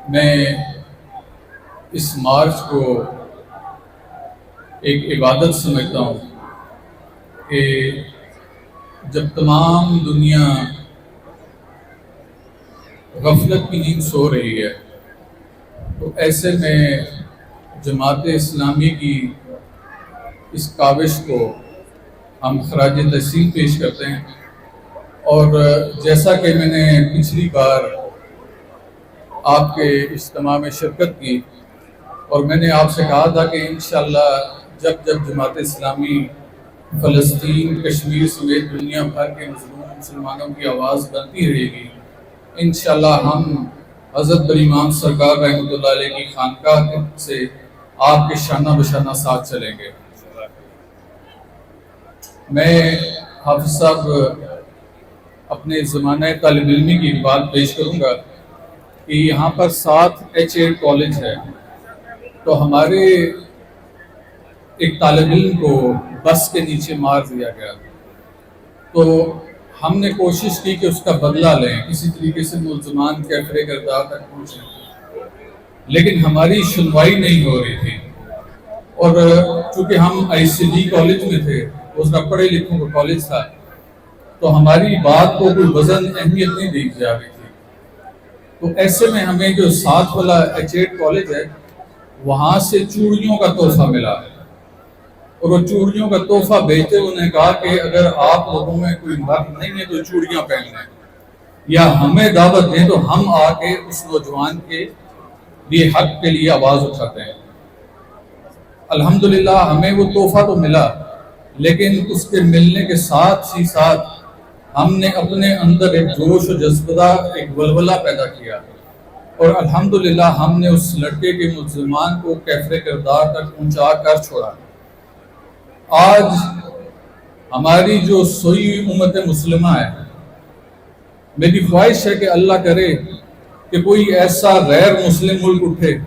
میں اس مارچ کو ایک عبادت سمجھتا ہوں کہ جب تمام دنیا غفلت کی نیند سو رہی ہے تو ایسے میں جماعت اسلامی کی اس کاوش کو ہم خراج تحسین پیش کرتے ہیں۔ اور جیسا کہ میں نے پچھلی بار آپ کے اجتماع میں شرکت کی اور میں نے آپ سے کہا تھا کہ انشاءاللہ جب جماعت اسلامی فلسطین، کشمیر سمیت دنیا بھر کے مسلمانوں کی آواز بنتی رہے گی، انشاءاللہ ہم حضرت بر امام سرکار رحمۃ اللہ علیہ کی خانقاہ سے آپ کے شانہ بشانہ ساتھ چلیں گے۔ میں حافظ صاحب اپنے زمانہ طالب علمی کی بات پیش کروں گا کہ یہاں پر 7 H8 کالج ہے، تو ہمارے ایک طالب علم کو بس کے نیچے مار دیا گیا، تو ہم نے کوشش کی کہ اس کا بدلہ لیں، کسی طریقے سے ملزمان کیفرے کردار تک پہنچیں، لیکن ہماری سنوائی نہیں ہو رہی تھی۔ اور چونکہ ہم ICD کالج میں تھے، اس کا پڑھے لکھوں کا کالج تھا، تو ہماری بات کو کوئی وزن اہمیت نہیں دی جا رہی تھی۔ تو ایسے میں ہمیں جو 7 والا H8 کالج ہے وہاں سے چوڑیوں کا تحفہ ملا، اور وہ چوڑیوں کا تحفہ بھیجتے انہوں نے کہا کہ اگر آپ لوگوں میں کوئی مرد نہیں ہے تو چوڑیاں پہن لیں، یا ہمیں دعوت دیں تو ہم آ کے اس نوجوان کے لیے حق کے لیے آواز اٹھاتے ہیں۔ الحمدللہ ہمیں وہ تحفہ تو ملا، لیکن اس کے ملنے کے ساتھ ہی ساتھ ہم نے اپنے اندر ایک جوش و جذبہ، ایک ولولہ پیدا کیا، اور الحمدللہ ہم نے اس لڑکے کے ملزمان کو کیفر کردار تک پہنچا کر چھوڑا۔ آج ہماری جو سوئی امت مسلمہ ہے، میری خواہش ہے کہ اللہ کرے کہ کوئی ایسا غیر مسلم ملک اٹھے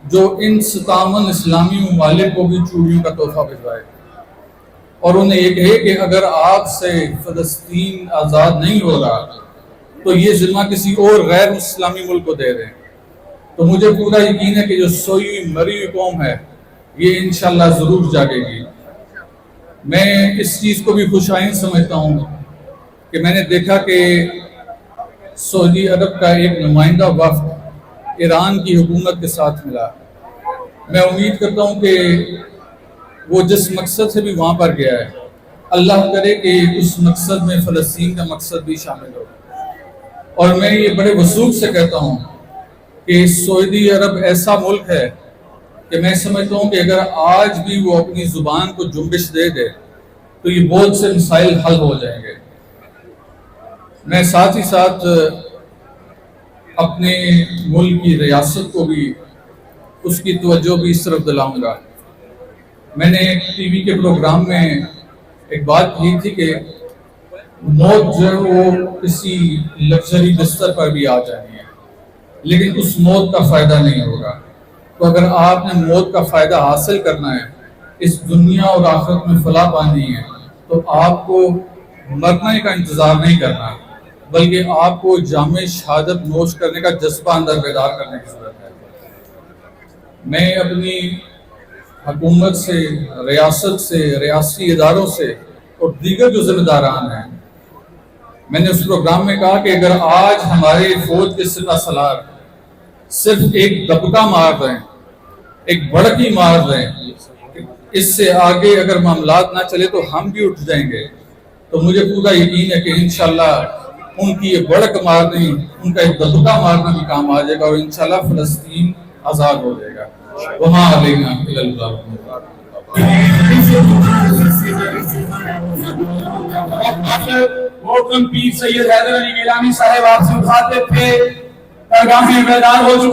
جو ان 57 اسلامی ممالک کو بھی چوڑیوں کا تحفہ بھجوائے، اور انہیں یہ کہے کہ اگر آپ سے فلسطین آزاد نہیں ہو رہا تو یہ ذمہ کسی اور غیر اسلامی ملک کو دے دیں۔ تو مجھے پورا یقین ہے کہ جو سوئی ہوئی مری ہوئی قوم ہے یہ انشاءاللہ ضرور جاگے گی۔ میں اس چیز کو بھی خوش آئند سمجھتا ہوں کہ میں نے دیکھا کہ سعودی عرب کا ایک نمائندہ وفد ایران کی حکومت کے ساتھ ملا۔ میں امید کرتا ہوں کہ وہ جس مقصد سے بھی وہاں پر گیا ہے، اللہ کرے کہ اس مقصد میں فلسطین کا مقصد بھی شامل ہو۔ اور میں یہ بڑے وثوق سے کہتا ہوں کہ سعودی عرب ایسا ملک ہے کہ میں سمجھتا ہوں کہ اگر آج بھی وہ اپنی زبان کو جنبش دے دے تو یہ بہت سے مسائل حل ہو جائیں گے۔ میں ساتھ ہی ساتھ اپنے ملک کی ریاست کو بھی اس کی توجہ بھی اس طرف دلاؤں گا۔ میں نے ٹی وی کے پروگرام میں ایک بات کی تھی کہ موت جو ہے وہ کسی لگژری بستر پر بھی آ جانی ہے، لیکن اس موت کا فائدہ نہیں ہوگا۔ تو اگر آپ نے موت کا فائدہ حاصل کرنا ہے، اس دنیا اور آخرت میں فلاح پانی ہے، تو آپ کو مرنے کا انتظار نہیں کرنا، بلکہ آپ کو جام شہادت نوش کرنے کا جذبہ اندر بیدار کرنے کی ضرورت ہے۔ میں اپنی حکومت سے، ریاست سے، ریاستی اداروں سے اور دیگر جو ذمہ داران ہیں، میں نے اس پروگرام میں کہا کہ اگر آج ہمارے فوج کے سپہ سالار صرف ایک دبکہ مار رہے ہیں، ایک بڑکی مار رہے ہیں، اس سے آگے اگر معاملات نہ چلے تو ہم بھی اٹھ جائیں گے، تو مجھے پورا یقین ہے کہ انشاءاللہ ان کی یہ بڑک مارنی، ان کا ایک دبکہ مارنا بھی کام آ جائے گا، اور انشاءاللہ فلسطین آزاد ہو جائے گا۔ وہاں علینا الی اللہ۔ محترم پیر سید حیدر علی گیلانی صاحب آپ سے مخاطب تھے، درگاہیں بیدار ہو چکی